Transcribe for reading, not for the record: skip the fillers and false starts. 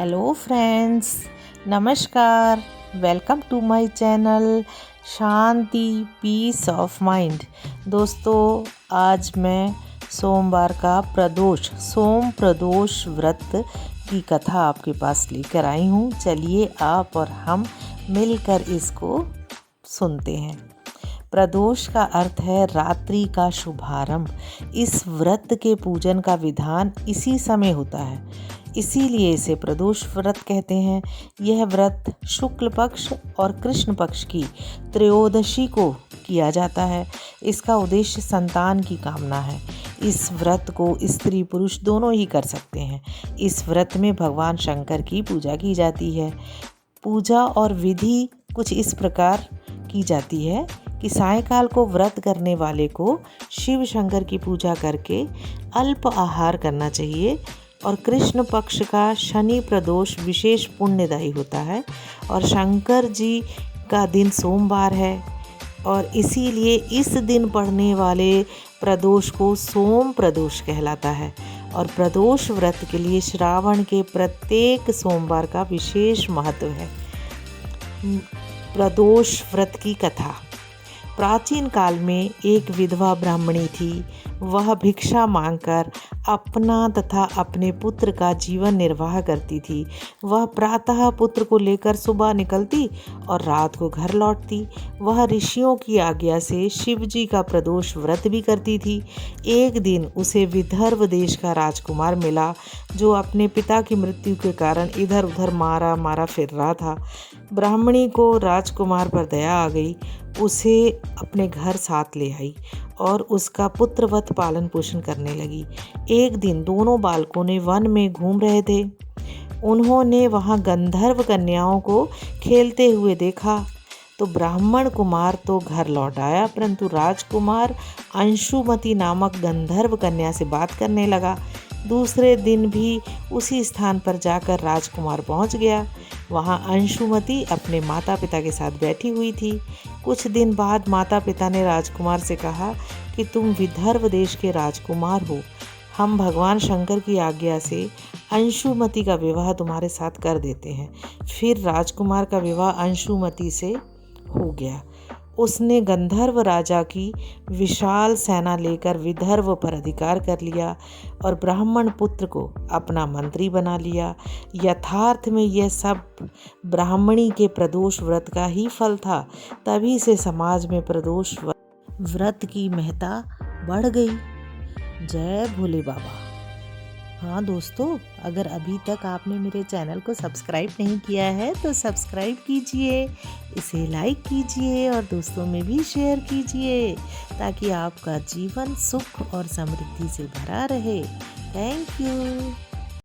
Hello friends, नमस्कार। Welcome to my channel Shanti peace of mind. दोस्तों, आज मैं सोमवार का सोम प्रदोष व्रत की कथा आपके पास लेकर आई हूँ। चलिए आप और हम मिलकर इसको सुनते हैं। प्रदोष का अर्थ है रात्रि का शुभारंभ। इस व्रत के पूजन का विधान इसी समय होता है, इसीलिए इसे प्रदोष व्रत कहते हैं। यह व्रत शुक्ल पक्ष और कृष्ण पक्ष की त्रयोदशी को किया जाता है। इसका उद्देश्य संतान की कामना है। इस व्रत को स्त्री पुरुष दोनों ही कर सकते हैं। इस व्रत में भगवान शंकर की पूजा की जाती है। पूजा और विधि कुछ इस प्रकार की जाती है कि सायंकाल को व्रत करने वाले को शिव शंकर की पूजा करके अल्प आहार करना चाहिए। और कृष्ण पक्ष का शनि प्रदोष विशेष पुण्यदायी होता है और शंकर जी का दिन सोमवार है और इसीलिए इस दिन पड़ने वाले प्रदोष को सोम प्रदोष कहलाता है। और प्रदोष व्रत के लिए श्रावण के प्रत्येक सोमवार का विशेष महत्व है। प्रदोष व्रत की कथा। प्राचीन काल में एक विधवा ब्राह्मणी थी। वह भिक्षा मांगकर अपना तथा अपने पुत्र का जीवन निर्वाह करती थी। वह प्रातः पुत्र को लेकर सुबह निकलती और रात को घर लौटती। वह ऋषियों की आज्ञा से शिव जी का प्रदोष व्रत भी करती थी। एक दिन उसे विदर्भ देश का राजकुमार मिला, जो अपने पिता की मृत्यु के कारण इधर उधर मारा फिर रहा था। ब्राह्मणी को राजकुमार पर दया आ गई। उसे अपने घर साथ ले आई और उसका पुत्रवत पालन पोषण करने लगी। एक दिन दोनों बालकों ने वन में घूम रहे थे। उन्होंने वहां गंधर्व कन्याओं को खेलते हुए देखा। तो ब्राह्मण कुमार तो घर लौट आया, परंतु राजकुमार अंशुमति नामक गंधर्व कन्या से बात करने लगा। दूसरे दिन भी उसी स्थान पर जाकर राजकुमार पहुंच गया। वहां अंशुमति अपने माता पिता के साथ बैठी हुई थी। कुछ दिन बाद माता पिता ने राजकुमार से कहा कि तुम विदर्भ देश के राजकुमार हो। हम भगवान शंकर की आज्ञा से अंशुमति का विवाह तुम्हारे साथ कर देते हैं। फिर राजकुमार का विवाह अंशुमति से हो गया। उसने गंधर्व राजा की विशाल सेना लेकर विदर्भ पर अधिकार कर लिया और ब्राह्मण पुत्र को अपना मंत्री बना लिया। यथार्थ में यह सब ब्राह्मणी के प्रदोष व्रत का ही फल था। तभी से समाज में प्रदोष व्रत की महत्ता बढ़ गई। जय भोले बाबा। हाँ दोस्तों, अगर अभी तक आपने मेरे चैनल को सब्सक्राइब नहीं किया है तो सब्सक्राइब कीजिए, इसे लाइक कीजिए और दोस्तों में भी शेयर कीजिए, ताकि आपका जीवन सुख और समृद्धि से भरा रहे। Thank you.